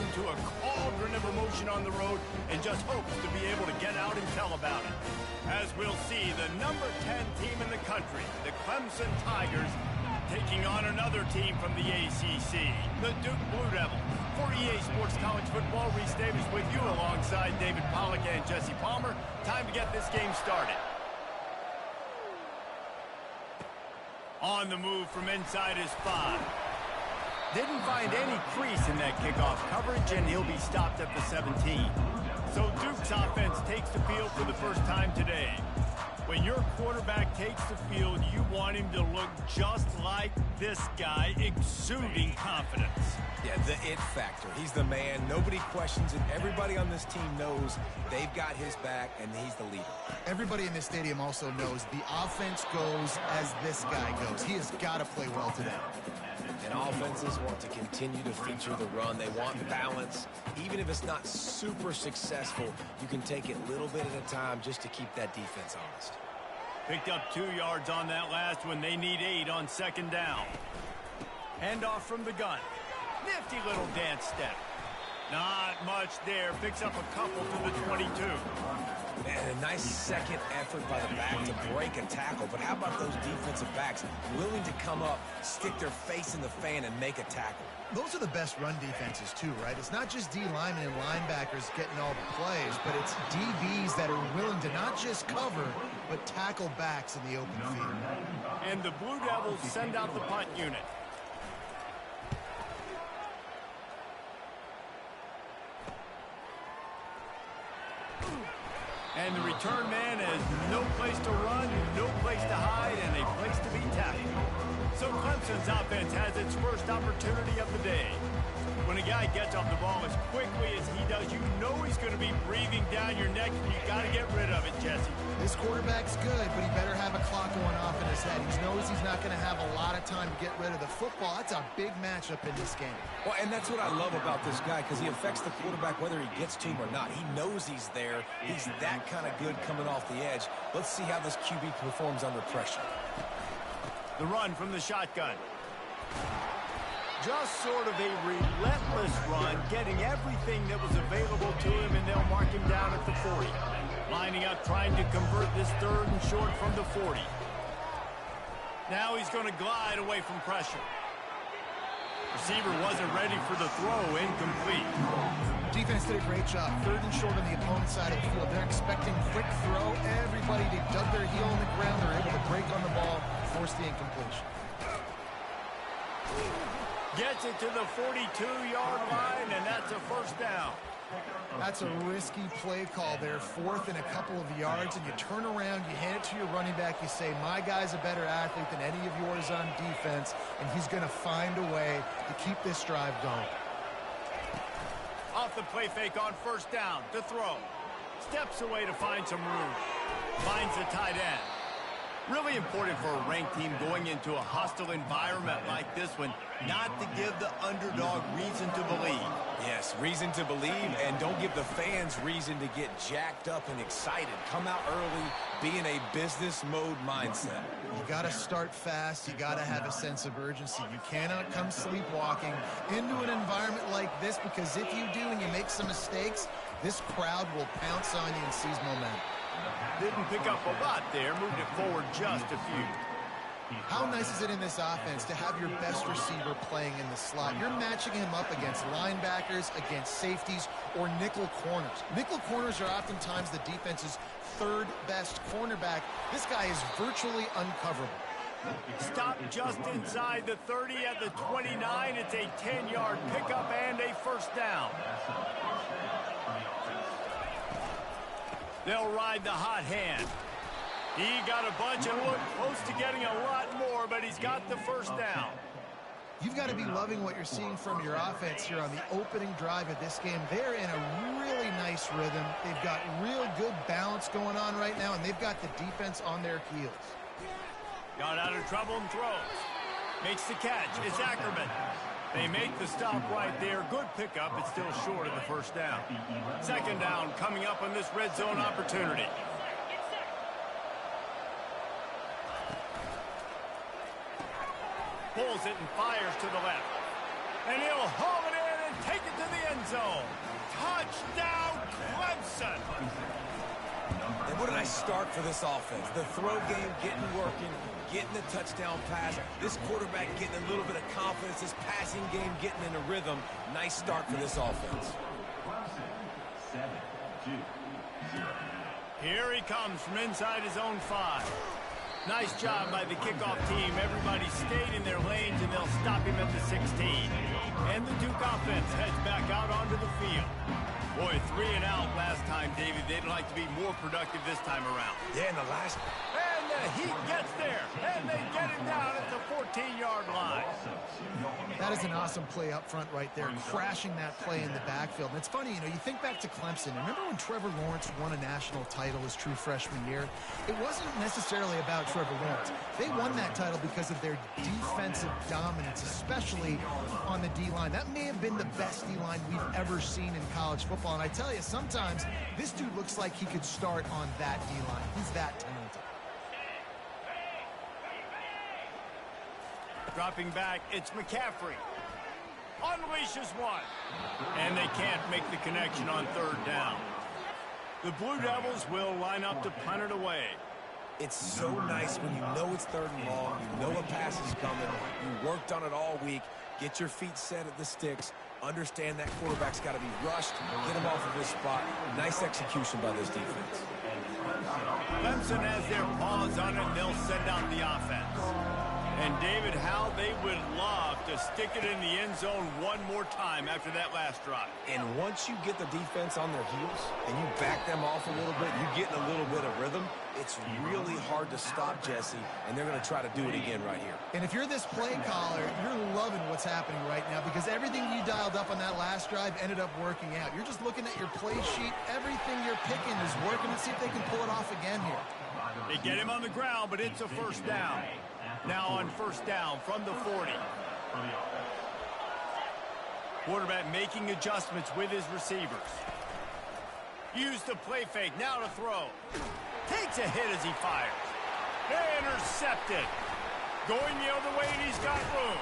into a cauldron of emotion on the road and just hopes to be able to get out and tell about it. As we'll see, the number 10 team in the country, the Clemson Tigers, taking on another team from the ACC, the Duke Blue Devils. For EA Sports College Football, Reese Davis with you alongside David Pollack and Jesse Palmer. Time to get this game started. On the move from inside his 5. Didn't find any crease in that kickoff coverage, and he'll be stopped at the 17. So Duke's offense takes the field for the first time today. When your quarterback takes the field, you want him to look just like this guy, exuding confidence. Yeah, the it factor. He's the man. Nobody questions it. Everybody on this team knows they've got his back, and he's the leader. Everybody in this stadium also knows the offense goes as this guy goes. He has got to play well today. And offenses want to continue to feature the run. They want balance. Even if it's not super successful, you can take it little bit at a time just to keep that defense honest. Picked up 2 yards on that last one. They need 8 on second down. Handoff from the gun. Nifty little dance step. Not much there. Picks up a couple to the 22. And a nice second effort by the back to break a tackle. But how about those defensive backs willing to come up, stick their face in the fan, and make a tackle? Those are the best run defenses too, right? It's not just D linemen and linebackers getting all the plays, but it's DBs that are willing to not just cover, but tackle backs in the open field. And the Blue Devils send out the punt unit. And the return man has no place to run, no place to hide, and a place to be tackled. So Clemson's offense has its first opportunity of the day. When a guy gets off the ball as quickly as he does, you know he's going to be breathing down your neck, and you got to get rid of it, Jesse. This quarterback's good, but he better have a clock going off in his head. He knows he's not going to have a lot of time to get rid of the football. That's a big matchup in this game. Well, and that's what I love about this guy, because he affects the quarterback whether he gets to him or not. He knows he's there. He's that kind of good coming off the edge. Let's see how this QB performs under pressure. The run from the shotgun. Just sort of a relentless run, getting everything that was available to him, and they'll mark him down at the 40. Lining up, trying to convert this 3rd and short from the 40. Now he's going to glide away from pressure. Receiver wasn't ready for the throw, incomplete. Defense did a great job. 3rd and short on the opponent's side of the field. They're expecting quick throw. Everybody, they dug their heel in the ground. They're able to break on the ball, force the incompletion. Gets it to the 42-yard line, and that's a first down. That's a risky play call there. 4th and a couple of yards, and you turn around, you hand it to your running back, you say, my guy's a better athlete than any of yours on defense, and he's going to find a way to keep this drive going. Off the play fake on first down to throw. Steps away to find some room. Finds the tight end. Really important for a ranked team going into a hostile environment like this one, not to give the underdog reason to believe. Yes, reason to believe, and don't give the fans reason to get jacked up and excited. Come out early, be in a business mode mindset. You got to start fast. You got to have a sense of urgency. You cannot come sleepwalking into an environment like this, because if you do and you make some mistakes, this crowd will pounce on you and seize momentum. Didn't pick up a lot there, moved it forward just a few. How nice is it in this offense to have your best receiver playing in the slot? You're matching him up against linebackers, against safeties, or nickel corners. Nickel corners are oftentimes the defense's 3rd best cornerback. This guy is virtually uncoverable. Stop just inside the 30 at the 29. It's a 10-yard pickup and a first down. They'll ride the hot hand. He got a bunch and looked close to getting a lot more, but he's got the first down. You've got to be loving what you're seeing from your offense here on the opening drive of this game. They're in a really nice rhythm. They've got real good balance going on right now, and they've got the defense on their heels. Got out of trouble and throws. Makes the catch. It's Ackerman. They make the stop right there. Good pickup. It's still short of the first down. Second down coming up on this red zone opportunity. Pulls it and fires to the left. And he'll haul it in and take it to the end zone. Touchdown, Clemson! And what a nice start for this offense. The throw game getting working, getting the touchdown pass. This quarterback getting a little bit of confidence. This passing game getting in a rhythm. Nice start for this offense. Here he comes from inside his own 5. Nice job by the kickoff team. Everybody stayed in their lanes, and they'll stop him at the 16. And the Duke offense heads back out onto the field. Boy, 3 and out last time, David. They'd like to be more productive this time around. Yeah, and the last... And the Heat gets there, and they get it down at the 14-yard line. That is an awesome play up front right there, crashing that play in the backfield. And it's funny, you think back to Clemson. Remember when Trevor Lawrence won a national title his true freshman year? It wasn't necessarily about Trevor Lawrence. They won that title because of their defensive dominance, especially on the D-line. That may have been the best D-line we've ever seen in college football. And I tell you, sometimes this dude looks like he could start on that D-line. He's that talented. Dropping back, it's McCaffrey. Unleashes one. And they can't make the connection on 3rd down. The Blue Devils will line up to punt it away. It's so nice when you know it's 3rd and long, you know a pass is coming, you worked on it all week, get your feet set at the sticks, understand that quarterback's got to be rushed, get him off of his spot. Nice execution by this defense. Clemson has their paws on it, and they'll send out the offense. And David, how they would love to stick it in the end zone one more time after that last drive. And once you get the defense on their heels and you back them off a little bit, you get in a little bit of rhythm, it's really hard to stop Jesse, and they're going to try to do it again right here. And if you're this play caller, you're loving what's happening right now because everything you dialed up on that last drive ended up working out. You're just looking at your play sheet. Everything you're picking is working. Let's see if they can pull it off again here. They get him on the ground, but it's a 1st down. Now on 1st down from the 40. Quarterback making adjustments with his receivers. Use the play fake, now to throw. Takes a hit as he fires. Intercepted. Going the other way, and he's got room.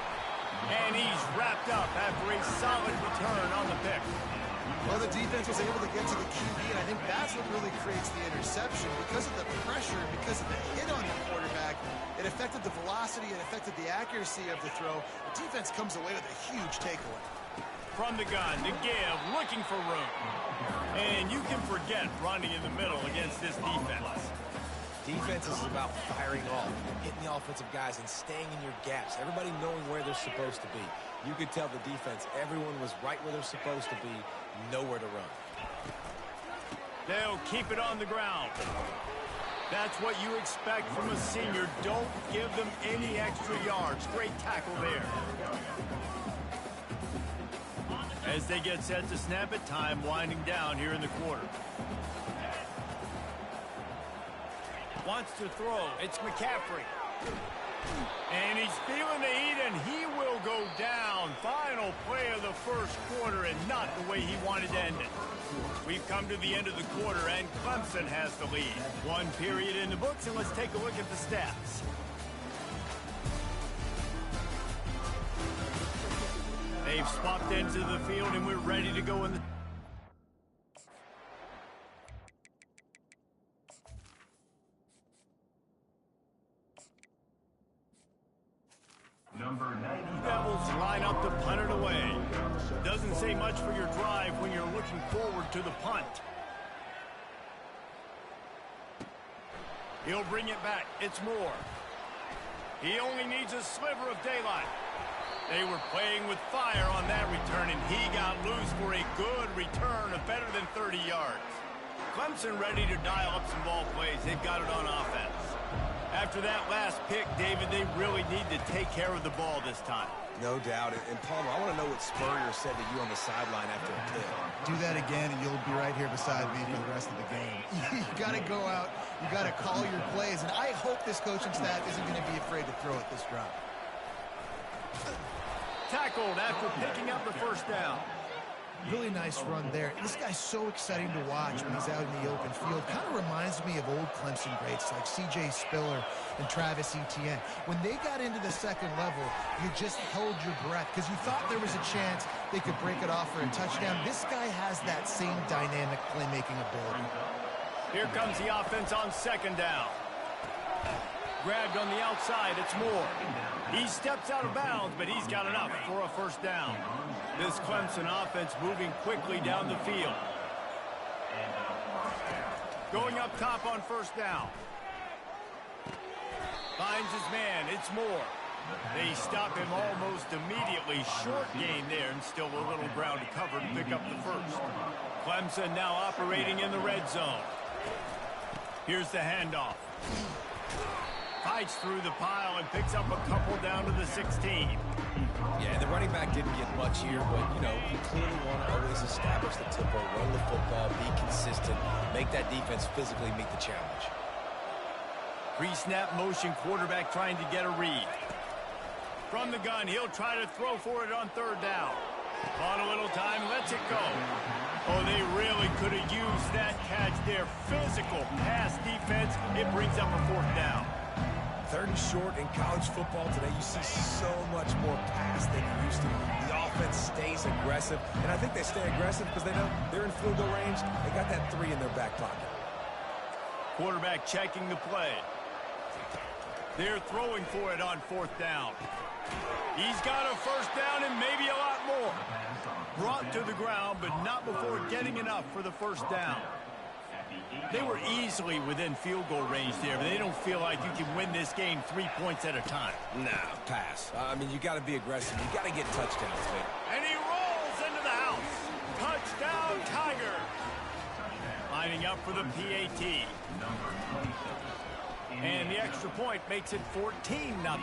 And he's wrapped up after a solid return on the pick. Well, the defense was able to get to the QB, and I think that's what really creates the interception. Because of the pressure, because of the hit on the quarterback, it affected the velocity, it affected the accuracy of the throw. The defense comes away with a huge takeaway. From the gun to give, looking for room. And you can forget running in the middle against this defense. Defense is about firing off, hitting the offensive guys and staying in your gaps. Everybody knowing where they're supposed to be. You could tell the defense, everyone was right where they're supposed to be, nowhere to run. They'll keep it on the ground. That's what you expect from a senior. Don't give them any extra yards. Great tackle there. As they get set to snap it, time winding down here in the quarter. Wants to throw. It's McCaffrey. And he's feeling the heat, and he will go down. Final play of the 1st quarter, and not the way he wanted to end it. We've come to the end of the quarter, and Clemson has the lead. 1 period in the books, and let's take a look at the stats. They've swapped into the field, and we're ready to go in the... Number 90. Devils line up to punt it away. Doesn't say much for your drive when you're looking forward to the punt. He'll bring it back. It's Moore. He only needs a sliver of daylight. They were playing with fire on that return, and he got loose for a good return of better than 30 yards. Clemson ready to dial up some ball plays. They've got it on offense. After that last pick, David, they really need to take care of the ball this time. No doubt. And Palmer, I want to know what Spurrier said to you on the sideline after a pick. Do that again, and you'll be right here beside me for the rest of the game. You got to go out. You got to call your plays. And I hope this coaching staff isn't going to be afraid to throw at this drop. Tackled after picking up the 1st down. Really nice run there. This guy's so exciting to watch when he's out in the open field. Kind of reminds me of old Clemson greats like C.J. Spiller and Travis Etienne. When they got into the second level, you just held your breath because you thought there was a chance they could break it off for a touchdown. This guy has that same dynamic playmaking ability. Here comes the offense on second down. Grabbed on the outside, it's Moore. He steps out of bounds, but he's got enough for a first down. This Clemson offense moving quickly down the field. Going up top on first down. Finds his man, it's Moore. They stop him almost immediately. Short gain there, and still a little ground to cover to pick up the first. Clemson now operating in the red zone. Here's the handoff. Fights through the pile and picks up a couple down to the 16. Yeah, the running back didn't get much here, but, you know, you clearly want to always establish the tempo, run the football, be consistent, make that defense physically meet the challenge. Pre-snap motion, quarterback trying to get a read. From the gun, he'll try to throw for it on third down. On a little time, lets it go. Oh, they really could have used that catch there. Physical pass defense. It brings up a fourth down. Third and short in college football today, you see so much more pass than you used to. The offense stays aggressive, and I think they stay aggressive because they know they're in field goal range. They got that 3 in their back pocket. Quarterback checking the play. They're throwing for it on fourth down. He's got a first down and maybe a lot more. Brought to the ground, but not before getting enough for the first down. They were easily within field goal range there, but they don't feel like you can win this game 3 points at a time. Nah, pass. I mean, you got to be aggressive. You got to get touchdowns, man. And he rolls into the house. Touchdown, Tigers. Lining up for the PAT. And the extra point makes it 14-0.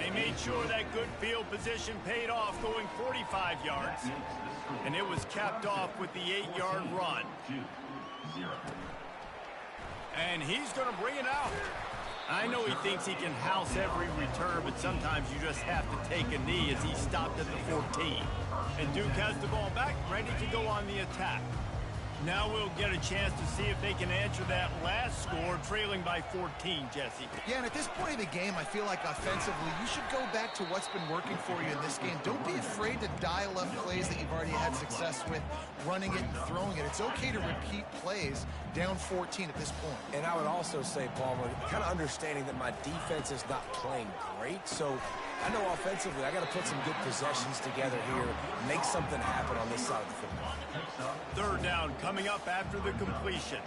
They made sure that good field position paid off, going 45 yards. And it was capped off with the 8-yard run. And he's going to bring it out. I know he thinks he can house every return, but sometimes you just have to take a knee as he stopped at the 14. And Duke has the ball back, ready to go on the attack. Now we'll get a chance to see if they can answer that last score, trailing by 14, Jesse. Yeah, and at this point of the game, I feel like offensively, you should go back to what's been working for you in this game. Don't be afraid to dial up plays that you've already had success with, running it and throwing it. It's okay to repeat plays down 14 at this point. And I would also say, Palmer, kind of understanding that my defense is not playing great, so I know offensively I got to put some good possessions together here, make something happen on this side of the football. Third down coming up after the completion.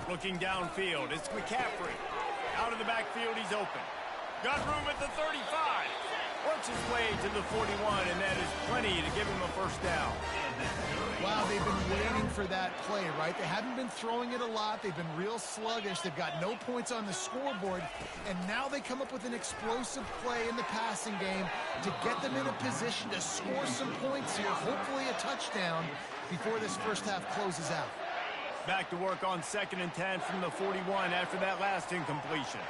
Looking downfield, it's McCaffrey. Out of the backfield, he's open. Got room at the 35. Works his way to the 41, and that is plenty to give him a first down. Wow, they've been waiting for that play, right? They haven't been throwing it a lot. They've been real sluggish. They've got no points on the scoreboard. And now they come up with an explosive play in the passing game to get them in a position to score some points here, hopefully a touchdown, before this first half closes out. Back to work on 2nd and 10 from the 41 after that last incompletion.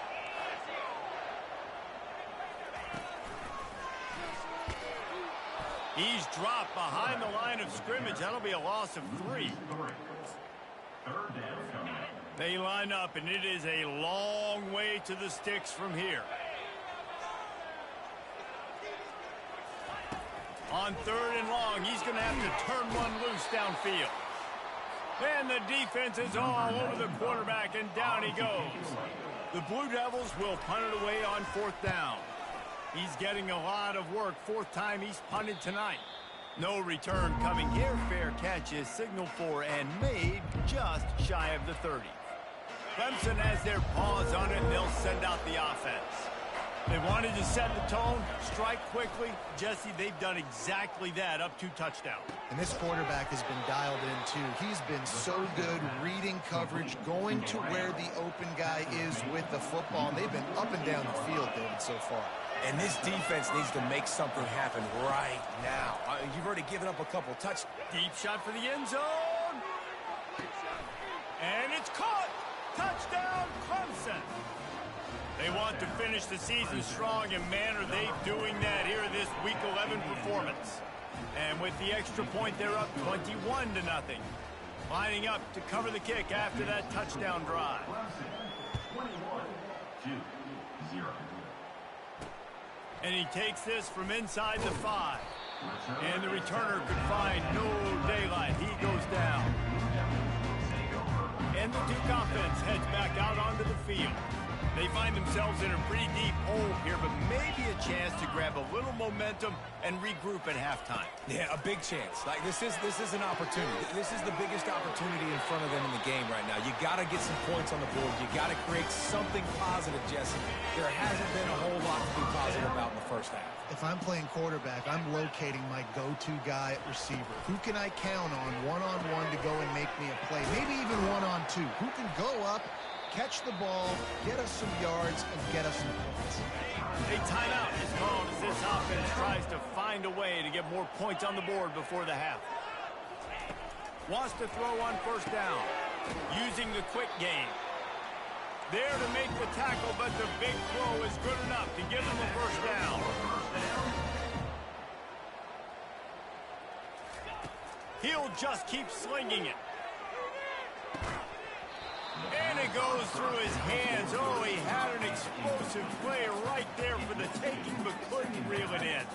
He's dropped behind the line of scrimmage. That'll be a loss of 3. They line up, and it is a long way to the sticks from here. On 3rd and long, he's going to have to turn one loose downfield. And the defense is all over the quarterback, and down he goes. The Blue Devils will punt it away on 4th down. He's getting a lot of work. 4th time he's punted tonight. No return coming here. Fair catch is signaled for and made just shy of the 30. Clemson has their paws on it, and they'll send out the offense. They wanted to set the tone, strike quickly. Jesse, they've done exactly that, up 2 touchdowns. And this quarterback has been dialed in, too. He's been so good reading coverage, going to where the open guy is with the football. And they've been up and down the field, David, so far. And this defense needs to make something happen right now. You've already given up a couple touchdowns. Deep shot for the end zone. And it's caught. Touchdown, Clemson. They want to finish the season strong, and man, are they doing that here in this Week 11 performance. And with the extra point, they're up 21-0. Lining up to cover the kick after that touchdown drive. 21-0. And he takes this from inside the 5. And the returner could find no daylight. He goes down. And the Duke offense heads back out onto the field. They find themselves in a pretty deep hole here, but maybe a chance to grab a little momentum and regroup at halftime. Yeah, a big chance. Like, this is an opportunity. This is the biggest opportunity in front of them in the game right now. You got to get some points on the board. You got to create something positive, Jesse. There hasn't been a whole lot to be positive about in the first half. If I'm playing quarterback, I'm locating my go-to guy at receiver. Who can I count on one-on-one to go and make me a play? Maybe even one-on-two. Who can go up, catch the ball, get us some yards, and get us some points? A timeout is called as this offense tries to find a way to get more points on the board before the half. Wants to throw on first down, using the quick game. There to make the tackle, but the big throw is good enough to give them a first down. He'll just keep slinging it. And it goes through his hands. Oh, he had an explosive play right there for the taking, but couldn't reel it in.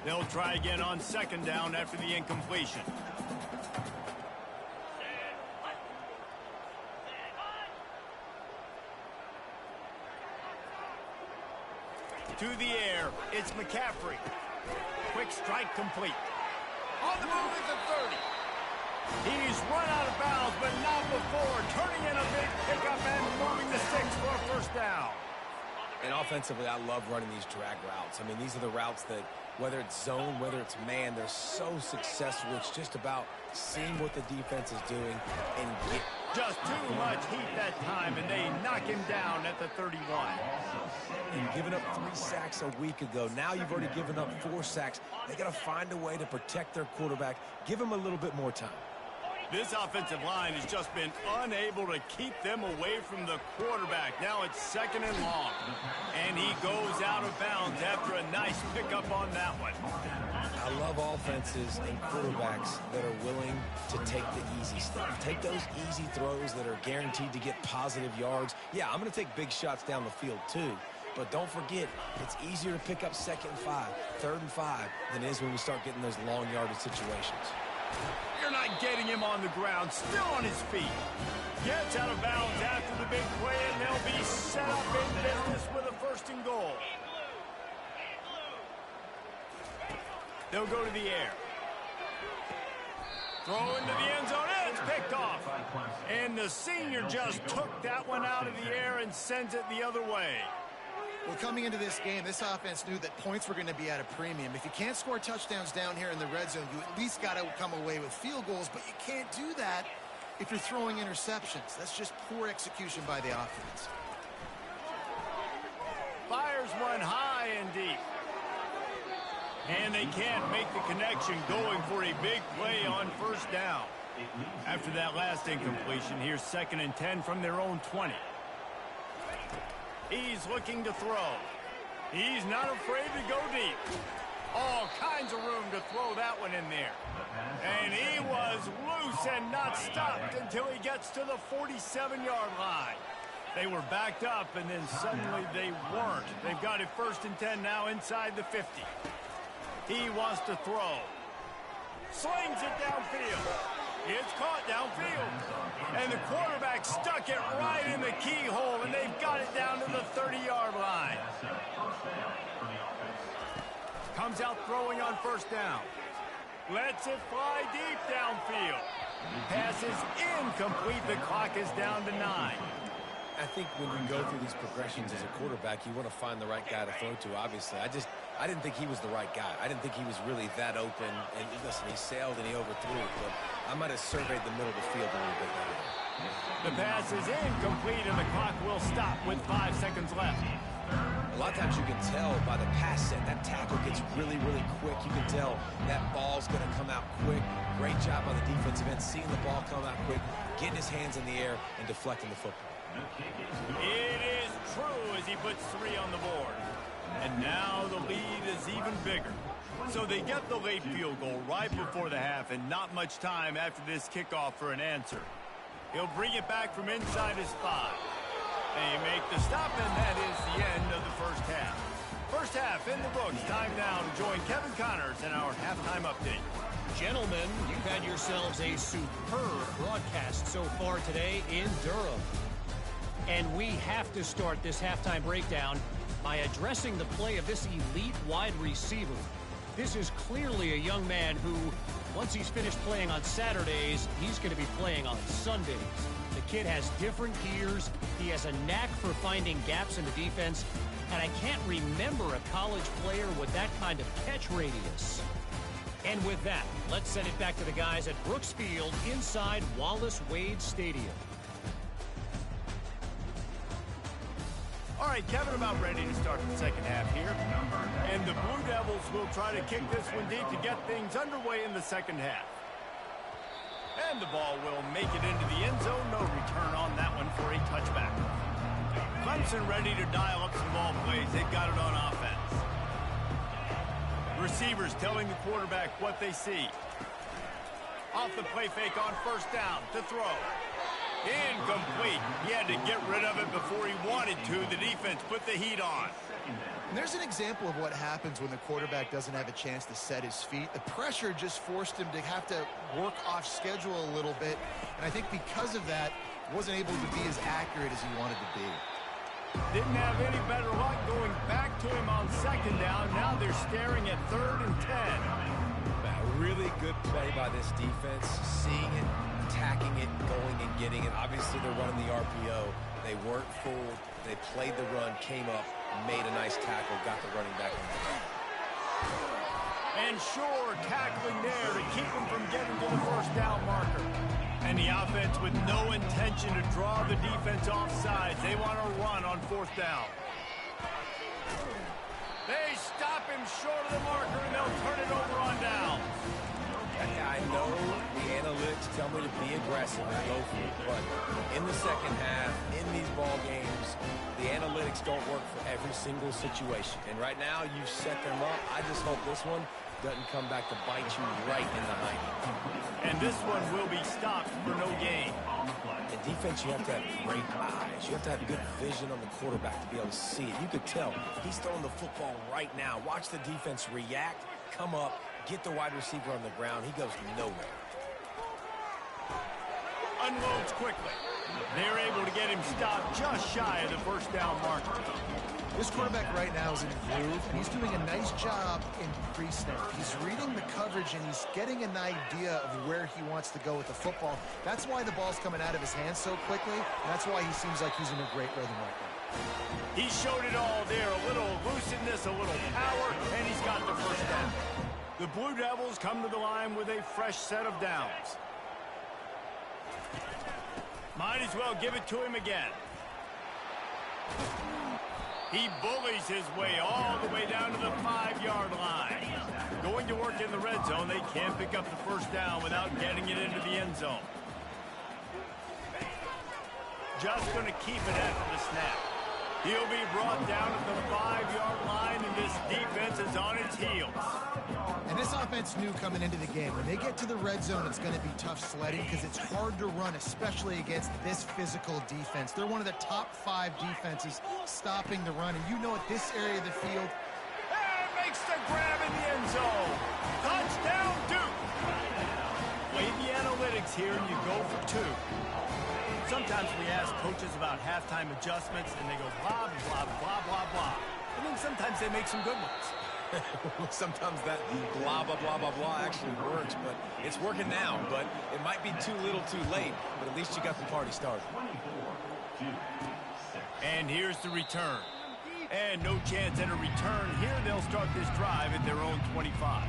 They'll try again on second down after the incompletion. To the air, it's McCaffrey. Quick strike complete. On the move at the 30. He's run out of bounds, but not before. Turning in a big pickup and moving the sticks for a first down. And offensively, I love running these drag routes. I mean, these are the routes that, whether it's zone, whether it's man, they're so successful. It's just about seeing what the defense is doing and get. Just too much heat that time, and they knock him down at the 31. And giving up 3 sacks a week ago. Now you've already given up 4 sacks. They got to find a way to protect their quarterback. Give him a little bit more time. This offensive line has just been unable to keep them away from the quarterback. Now it's second and long. And he goes out of bounds after a nice pickup on that one. I love offenses and quarterbacks that are willing to take the easy stuff. Take those easy throws that are guaranteed to get positive yards. Yeah, I'm going to take big shots down the field too. But don't forget, it's easier to pick up 2nd and 5, 3rd and 5 than it is when we start getting those long yardage situations. You're not getting him on the ground, still on his feet. Gets out of bounds after the big play, and they'll be set up in business with a 1st and goal. They'll go to the air. Throw into the end zone, and it's picked off. And the senior just took that one out of the air and sends it the other way. Well, coming into this game, this offense knew that points were going to be at a premium. If you can't score touchdowns down here in the red zone, you at least got to come away with field goals, but you can't do that if you're throwing interceptions. That's just poor execution by the offense. Fires one high and deep. And they can't make the connection, going for a big play on first down. After that last incompletion, here's 2nd and 10 from their own 20. He's looking to throw. He's not afraid to go deep. All kinds of room to throw that one in there. And he was loose and not stopped until he gets to the 47-yard line. They were backed up, and then suddenly they weren't. They've got it 1st and 10 now inside the 50. He wants to throw. Slings it downfield. It's caught downfield. And the quarterback stuck it right in the keyhole, and they've got it down to the 30-yard line. Comes out throwing on first down. Lets it fly deep downfield. Pass is incomplete. The clock is down to 9. I think when you go through these progressions as a quarterback, you want to find the right guy to throw to, obviously. I didn't think he was the right guy. I didn't think he was really that open. And listen, he sailed and he overthrew it, but I might have surveyed the middle of the field a little bit better. The pass is incomplete, and the clock will stop with 5 seconds left. A lot of times you can tell by the pass set, that tackle gets really, really quick. You can tell that ball's going to come out quick. Great job by the defensive end, seeing the ball come out quick, getting his hands in the air, and deflecting the football. It is true as he puts 3 on the board. And now the lead is even bigger. So they get the late field goal right before the half and not much time after this kickoff for an answer. He'll bring it back from inside his 5. They make the stop, and that is the end of the first half. First half in the books. Time now to join Kevin Connors in our halftime update. Gentlemen, you've had yourselves a superb broadcast so far today in Durham. And we have to start this halftime breakdown by addressing the play of this elite wide receiver. This is clearly a young man who, once he's finished playing on Saturdays, he's going to be playing on Sundays. The kid has different gears. He has a knack for finding gaps in the defense. And I can't remember a college player with that kind of catch radius. And with that, let's send it back to the guys at Brooks Field inside Wallace Wade Stadium. All right, Kevin, about ready to start the second half here. And the Blue Devils will try to kick this one deep to get things underway in the second half. And the ball will make it into the end zone. No return on that one for a touchback. Clemson ready to dial up some ball plays. They've got it on offense. Receivers telling the quarterback what they see. Off the play fake on first down to throw. Incomplete. He had to get rid of it before he wanted to. The defense put the heat on. And there's an example of what happens when the quarterback doesn't have a chance to set his feet. The pressure just forced him to have to work off schedule a little bit. And I think because of that, wasn't able to be as accurate as he wanted to be. Didn't have any better luck going back to him on second down. Now they're staring at 3rd and 10. A really good play by this defense, seeing it, attacking it, going and getting it. Obviously, they're running the RPO. They weren't fooled. They played the run, came up, made a nice tackle, got the running back in the game. And sure, tackling there to keep him from getting to the first down marker. And the offense with no intention to draw the defense off sides. They want to run on 4th down. They stop him short of the marker, and they'll turn it over on down. I know the analytics tell me to be aggressive and go for it, but in the second half, in these ball games, the analytics don't work for every single situation. And right now, you've set them up. I just hope this one doesn't come back to bite you right in the hind. And this one will be stopped for no gain. In defense, you have to have great eyes. You have to have good vision on the quarterback to be able to see it. You could tell he's throwing the football right now. Watch the defense react, come up, get the wide receiver on the ground. He goes nowhere. Unloads quickly. They're able to get him stopped just shy of the first down marker. This quarterback right now is in a groove, and he's doing a nice job in pre-snap. He's reading the coverage, and he's getting an idea of where he wants to go with the football. That's why the ball's coming out of his hands so quickly, and that's why he seems like he's in a great rhythm right now. He showed it all there. A little elusiveness, a little power, and he's got the first down. The Blue Devils come to the line with a fresh set of downs. Might as well give it to him again. He bullies his way all the way down to the 5-yard line. Going to work in the red zone, they can't pick up the first down without getting it into the end zone. Just going to keep it after the snap. He'll be brought down at the 5-yard line, and this defense is on its heels. And this offense knew coming into the game, when they get to the red zone, it's going to be tough sledding because it's hard to run, especially against this physical defense. They're one of the top 5 defenses stopping the run, and you know at this area of the field. And makes the grab in the end zone. Touchdown, Duke. Play the analytics here, and you go for 2. Sometimes we ask coaches about halftime adjustments, and they go blah, blah, blah, blah, blah. And then sometimes they make some good ones. Sometimes that blah, blah, blah, blah, blah actually works, but it's working now. But it might be too little too late, but at least you got the party started. And here's the return. And no chance at a return here. They'll start this drive at their own 25.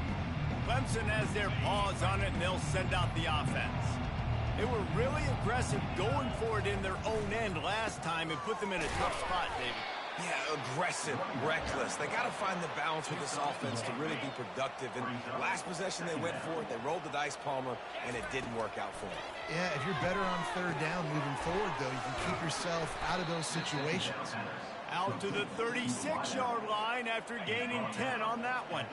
Clemson has their paws on it, and they'll send out the offense. They were really aggressive going for it in their own end last time and put them in a tough spot, David. Yeah, aggressive, reckless. They got to find the balance with this offense to really be productive. And last possession they went for it, they rolled the dice, Palmer, and it didn't work out for them. Yeah, if you're better on third down moving forward, though, you can keep yourself out of those situations. Out to the 36-yard line after gaining 10 on that one.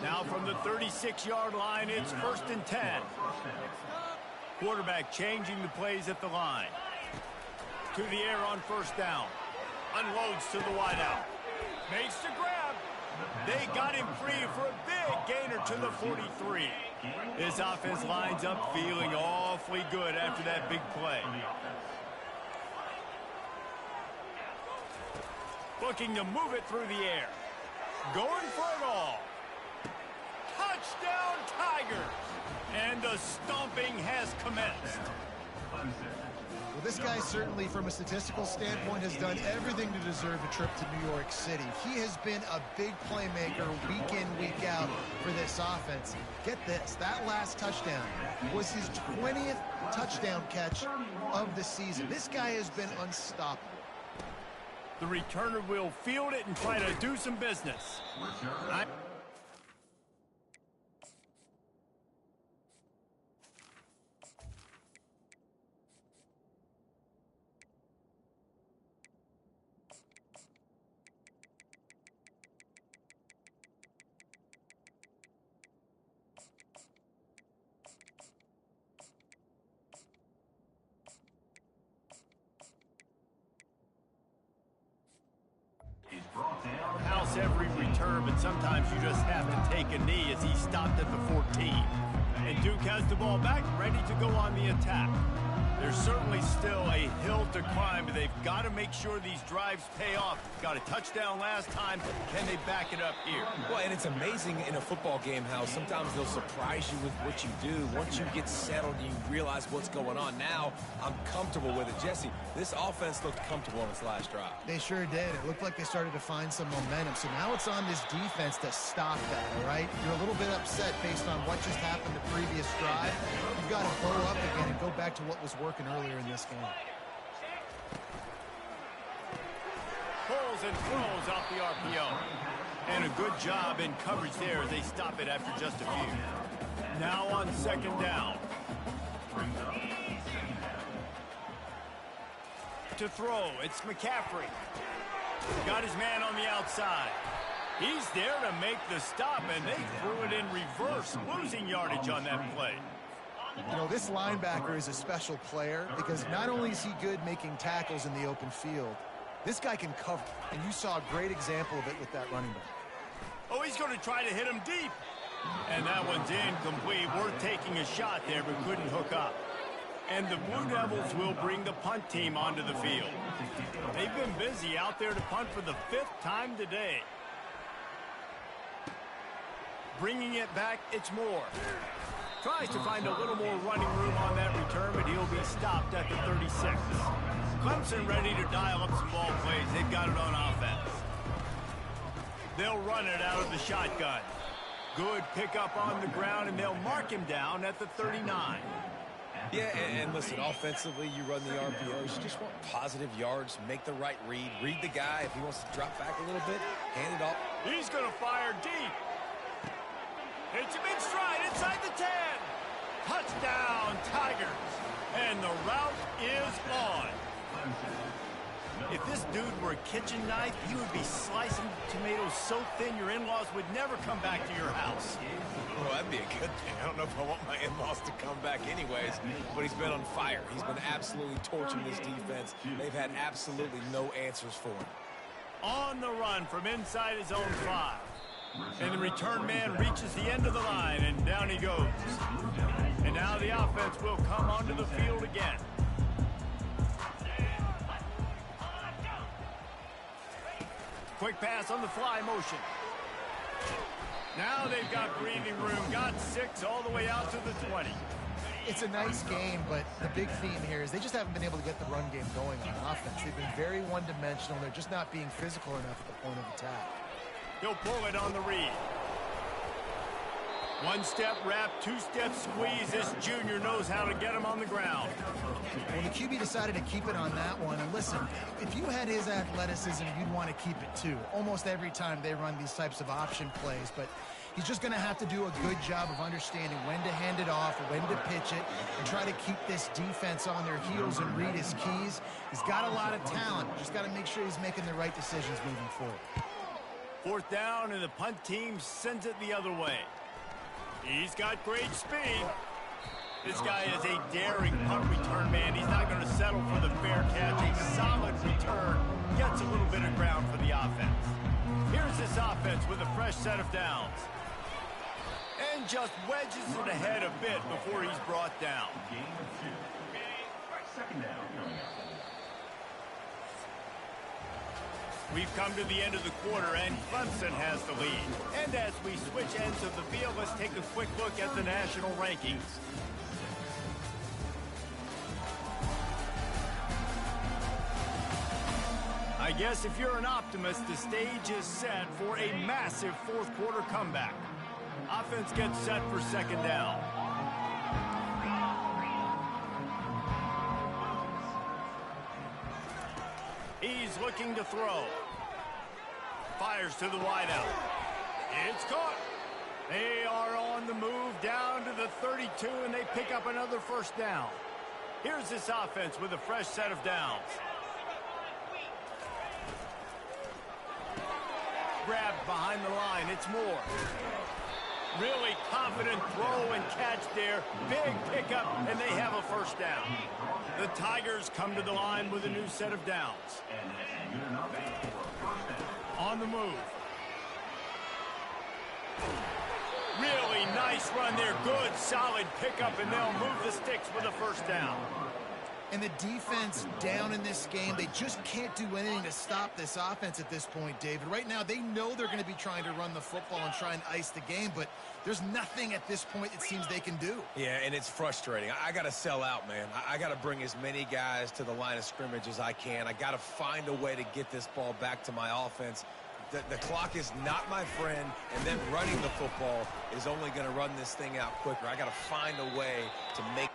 Now from the 36-yard line, it's 1st and 10. Quarterback changing the plays at the line. To the air on 1st down. Unloads to the wideout. Makes the grab. They got him free for a big gainer to the 43. This offense lines up feeling awfully good after that big play. Looking to move it through the air. Going for it all. Touchdown Tigers! And the stomping has commenced. Well, this guy certainly, from a statistical standpoint, has done everything to deserve a trip to New York City. He has been a big playmaker week in, week out for this offense. Get this, that last touchdown was his 20th touchdown catch of the season. This guy has been unstoppable. The returner will field it and try to do some business. House every return, but sometimes you just have to take a knee as he stopped at the 14. And Duke has the ball back, ready to go on the attack. There's certainly still a hill to climb, but they've got to make sure these drives pay off. Got a touchdown last time. Can they back it up here? Well, and it's amazing in a football game how sometimes they'll surprise you with what you do. Once you get settled, you realize what's going on. Now, I'm comfortable with it. Jesse, this offense looked comfortable on its last drive. They sure did. It looked like they started to find some momentum. So now it's on this defense to stop that, all right? You're a little bit upset based on what just happened the previous drive. You've got to bow up again and go back to what was working earlier in this game. Pulls and throws off the RPO. And a good job in coverage there as they stop it after just a few. Now on 2nd down. To throw, it's McCaffrey. Got his man on the outside. He's there to make the stop, and they threw it in reverse, losing yardage on that play. You know, this linebacker is a special player because not only is he good making tackles in the open field, this guy can cover, and you saw a great example of it with that running back. Oh, he's going to try to hit him deep. And that one's incomplete. Worth taking a shot there, but couldn't hook up. And the Blue Devils will bring the punt team onto the field. They've been busy out there to punt for the 5th time today. Bringing it back, it's Moore. Tries to find a little more running room on that return, but he'll be stopped at the 36. Clemson ready to dial up some ball plays. They've got it on offense. They'll run it out of the shotgun. Good pickup on the ground, and they'll mark him down at the 39. Yeah, and listen, offensively, you run the RPOs. You just want positive yards, make the right read. Read the guy. If he wants to drop back a little bit, hand it off. He's going to fire deep. Hits him in stride inside the 10. Touchdown, Tigers. And the route is on. If this dude were a kitchen knife, he would be slicing tomatoes so thin your in-laws would never come back to your house. Well, that'd be a good thing. I don't know if I want my in-laws to come back anyways, but he's been on fire. He's been absolutely torching this defense. They've had absolutely no answers for him. On the run from inside his own 5. And the return man reaches the end of the line, and down he goes. And now the offense will come onto the field again. Quick pass on the fly motion. Now they've got breathing room. Got 6 all the way out to the 20. It's a nice game, but the big theme here is they just haven't been able to get the run game going on offense. They've been very one-dimensional. They're just not being physical enough at the point of attack. He'll pull it on the read. One-step wrap, two-step squeeze. This junior knows how to get him on the ground. Well, the QB decided to keep it on that one. And listen, if you had his athleticism, you'd want to keep it too. Almost every time they run these types of option plays. But he's just going to have to do a good job of understanding when to hand it off, when to pitch it, and try to keep this defense on their heels and read his keys. He's got a lot of talent. Just got to make sure he's making the right decisions moving forward. Fourth down, and the punt team sends it the other way. He's got great speed. This guy is a daring punt return man. He's not going to settle for the fair catch. A solid return gets a little bit of ground for the offense. Here's this offense with a fresh set of downs. And just wedges it ahead a bit before he's brought down. We've come to the end of the quarter, and Clemson has the lead. And as we switch ends of the field, let's take a quick look at the national rankings. I guess if you're an optimist, the stage is set for a massive fourth quarter comeback. Offense gets set for second down. He's looking to throw. Fires to the wideout. It's caught. They are on the move down to the 32, and they pick up another first down. Here's this offense with a fresh set of downs. Grabbed behind the line. It's Moore. Really confident throw and catch there. Big pickup, and they have a first down. The Tigers come to the line with a new set of downs. On the move. Really nice run there. Good, solid pickup, and they'll move the sticks with a first down. And the defense down in this game, they just can't do anything to stop this offense at this point, David. Right now, they know they're going to be trying to run the football and try and ice the game, but there's nothing at this point it seems they can do. Yeah, and it's frustrating. I got to sell out, man. I got to bring as many guys to the line of scrimmage as I can. I got to find a way to get this ball back to my offense. The clock is not my friend, and then running the football is only going to run this thing out quicker. I got to find a way to make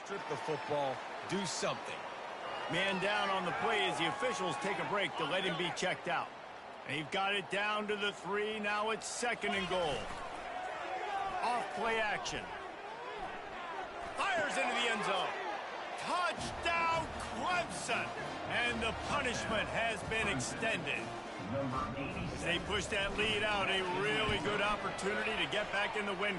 strip the football, do something. Man down on the play as the officials take a break to let him be checked out. They've got it down to the 3. Now it's second and goal. Off play action. Fires into the end zone. Touchdown, Clemson! And the punishment has been extended. As they push that lead out, a really good opportunity to get back in the win.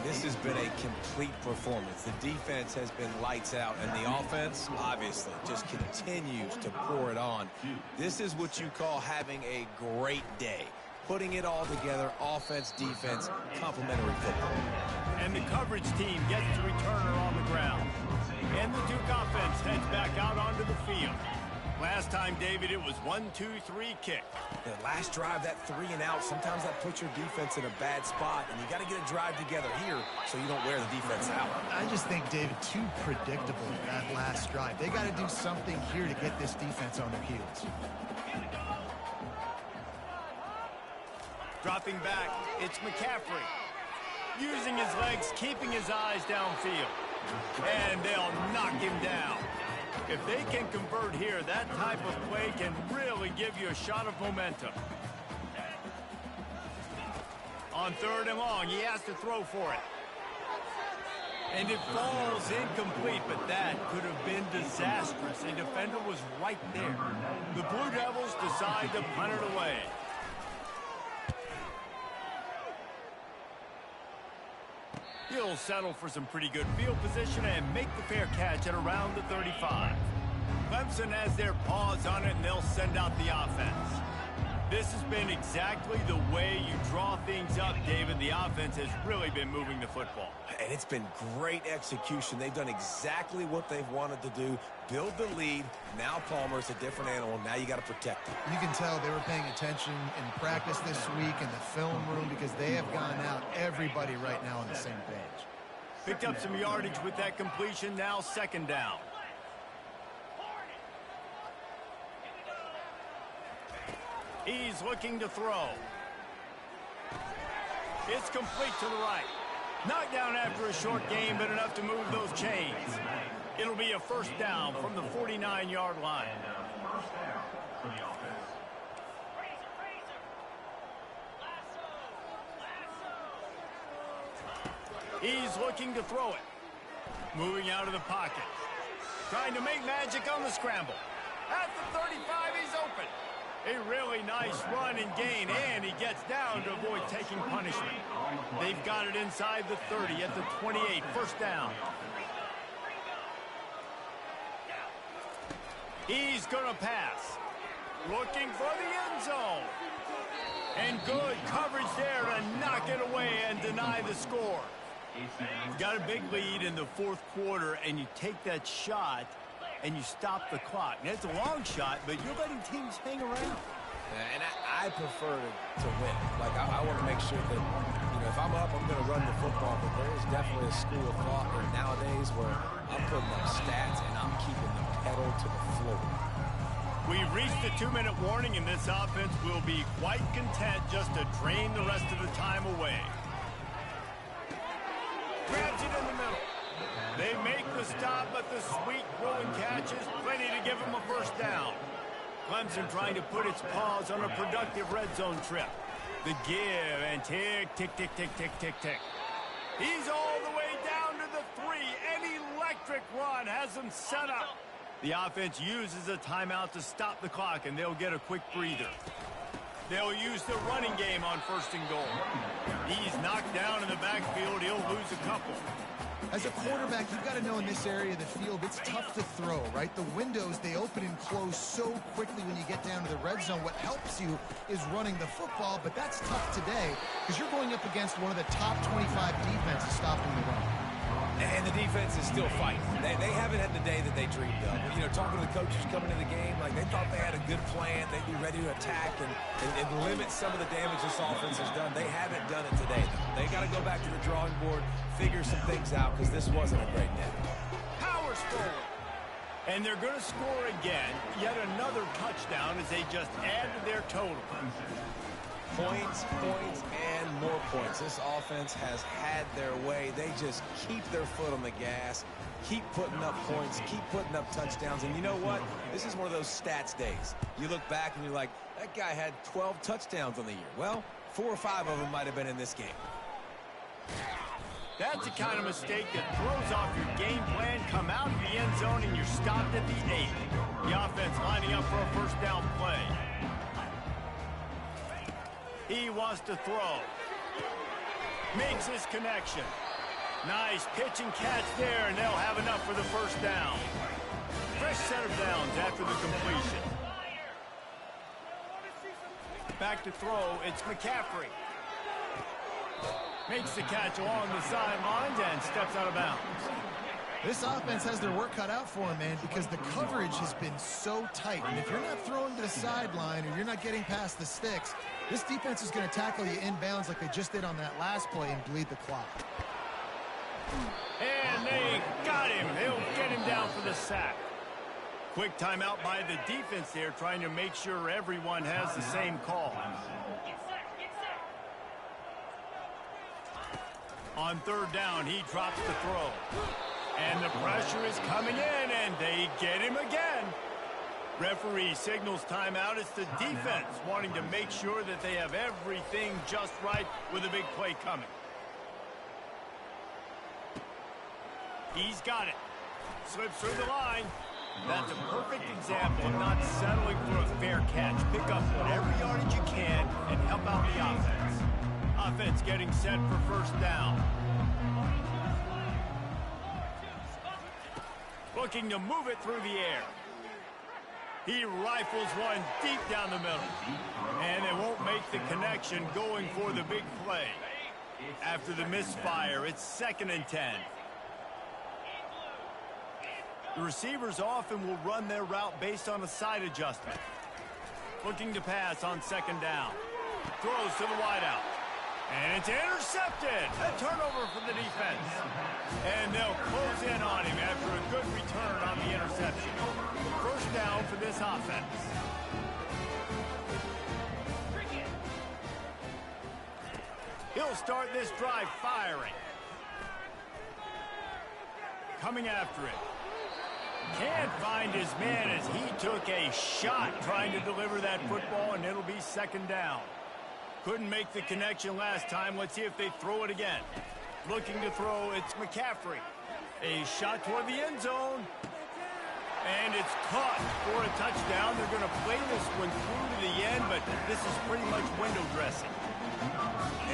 This has been a complete performance. The defense has been lights out, and the offense, obviously, just continues to pour it on. This is what you call having a great day. Putting it all together, offense, defense, complementary football. And the coverage team gets the returner on the ground. And the Duke offense heads back out onto the field. Last time, David, it was 1-2-3 kick. The last drive, that 3 and out, sometimes that puts your defense in a bad spot, and you got to get a drive together here so you don't wear the defense out. I just think, David, too predictable that last drive. They got to do something here to get this defense on their heels. Dropping back, it's McCaffrey. Using his legs, keeping his eyes downfield. And they'll knock him down. If they can convert here, that type of play can really give you a shot of momentum. On third and long, he has to throw for it. And it falls incomplete, but that could have been disastrous. A defender was right there. The Blue Devils decide to punt it away. He'll settle for some pretty good field position and make the fair catch at around the 35. Clemson has their paws on it, and they'll send out the offense. This has been exactly the way you draw things up, David. The offense has really been moving the football. And it's been great execution. They've done exactly what they've wanted to do. Build the lead. Now Palmer's a different animal. Now you got to protect him. You can tell they were paying attention in practice this week in the film room because they have gone out, everybody right now on the same page. Picked up some yardage with that completion. Now second down. He's looking to throw. It's complete to the right. Knocked down after a short gain, but enough to move those chains. It'll be a first down from the 49-yard line. He's looking to throw it. Moving out of the pocket. Trying to make magic on the scramble. At the 35, he's open. A really nice run and gain, and he gets down to avoid taking punishment. They've got it inside the 30 at the 28, first down. He's going to pass. Looking for the end zone. And good coverage there to knock it away and deny the score. Got a big lead in the fourth quarter, and you take that shot and you stop the clock. Now, it's a long shot, but you're letting teams hang around. And I prefer to win. Like, I want to make sure that, if I'm up, I'm going to run the football. But there is definitely a school of thought nowadays where I'm putting up stats and I'm keeping the pedal to the floor. We've reached the 2-minute warning, and this offense will be quite content just to drain the rest of the time away. Grabs it in the middle. They make the stop, but the sweet rolling catch is plenty to give them a first down. Clemson trying to put its paws on a productive red zone trip. The give and tick, tick, tick, tick, tick, tick, tick. He's all the way down to the 3. An electric run has them set up. The offense uses a timeout to stop the clock, and they'll get a quick breather. They'll use the running game on first and goal. He's knocked down in the backfield. He'll lose a couple. As a quarterback, you've got to know in this area of the field, it's tough to throw, right? The windows, they open and close so quickly when you get down to the red zone. What helps you is running the football, but that's tough today because you're going up against one of the top 25 defenses stopping the run. And the defense is still fighting. They haven't had the day that they dreamed of. Talking to the coaches coming into the game, like they thought they had a good plan. They'd be ready to attack and limit some of the damage this offense has done. They haven't done it today, though. They got to go back to the drawing board, figure some things out, because this wasn't a great day. Powers forward. And they're going to score again. Yet another touchdown as they just add to their total. Points, and more points. This offense has had their way. They just keep their foot on the gas, keep putting up points, keep putting up touchdowns. And you know what? This is one of those stats days. You look back and you're like, that guy had 12 touchdowns on the year. Well, 4 or 5 of them might have been in this game. That's the kind of mistake that throws off your game plan. Come out of the end zone and you're stopped at the 8. The offense lining up for a first down play. He wants to throw. Makes his connection. Nice pitch and catch there, and they'll have enough for the first down. Fresh set of downs after the completion. Back to throw, it's McCaffrey. Makes the catch along the sidelines and steps out of bounds. This offense has their work cut out for them, man, because the coverage has been so tight. And if you're not throwing to the sideline or you're not getting past the sticks, this defense is going to tackle you inbounds like they just did on that last play and bleed the clock. And they got him. They'll get him down for the sack. Quick timeout by the defense there, trying to make sure everyone has the same call. On third down, he drops the throw. And the pressure is coming in, and they get him again. Referee signals timeout. It's the defense wanting to make sure that they have everything just right with a big play coming. He's got it. Slips through the line. That's a perfect example of not settling for a fair catch. Pick up whatever yardage you can and help out the offense. Offense getting set for first down. Looking to move it through the air. He rifles one deep down the middle. And they won't make the connection going for the big play. After the misfire, it's 2nd and 10. The receivers often will run their route based on a side adjustment. Looking to pass on 2nd down. Throws to the wideout. And it's intercepted. A turnover for the defense. And they'll close in on him after a good return on the interception. 1st down for this offense. He'll start this drive firing. Coming after it. Can't find his man as he took a shot trying to deliver that football, and it'll be 2nd down. Couldn't make the connection last time. Let's see if they throw it again. Looking to throw, it's McCaffrey. A shot toward the end zone. And it's caught for a touchdown. They're going to play this one through to the end, but this is pretty much window dressing.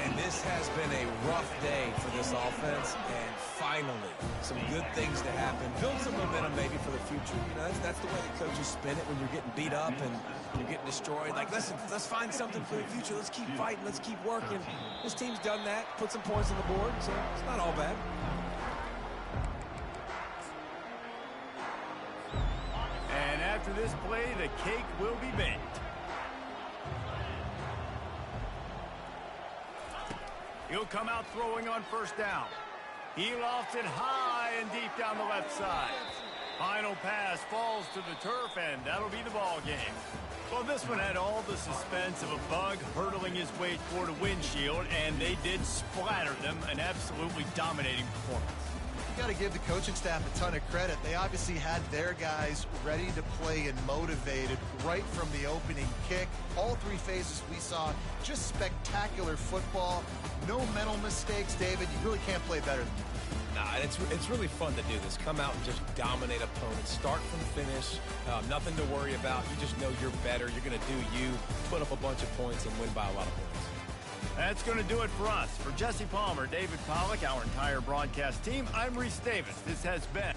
And this has been a rough day for this offense, and finally, some good things to happen. Build some momentum maybe for the future. You know, that's the way the coaches spin it when you're getting beat up and you're getting destroyed. Like, listen, let's find something for the future. Let's keep fighting. Let's keep working. This team's done that, put some points on the board, so it's not all bad. And after this play, the cake will be baked. He'll come out throwing on 1st down. He lofts it high and deep down the left side. Final pass falls to the turf, and that'll be the ball game. Well, this one had all the suspense of a bug hurtling his way toward a windshield, and they did splatter them. An absolutely dominating performance. You got to give the coaching staff a ton of credit. They obviously had their guys ready to play and motivated right from the opening kick. All 3 phases we saw, just spectacular football. No mental mistakes, David. You really can't play better than that. Nah, it's really fun to do this. Come out and just dominate opponents. Start from finish. Nothing to worry about. You just know you're better. You're going to do you, put up a bunch of points, and win by a lot of points. That's going to do it for us. For Jesse Palmer, David Pollack, our entire broadcast team, I'm Reese Davis. This has been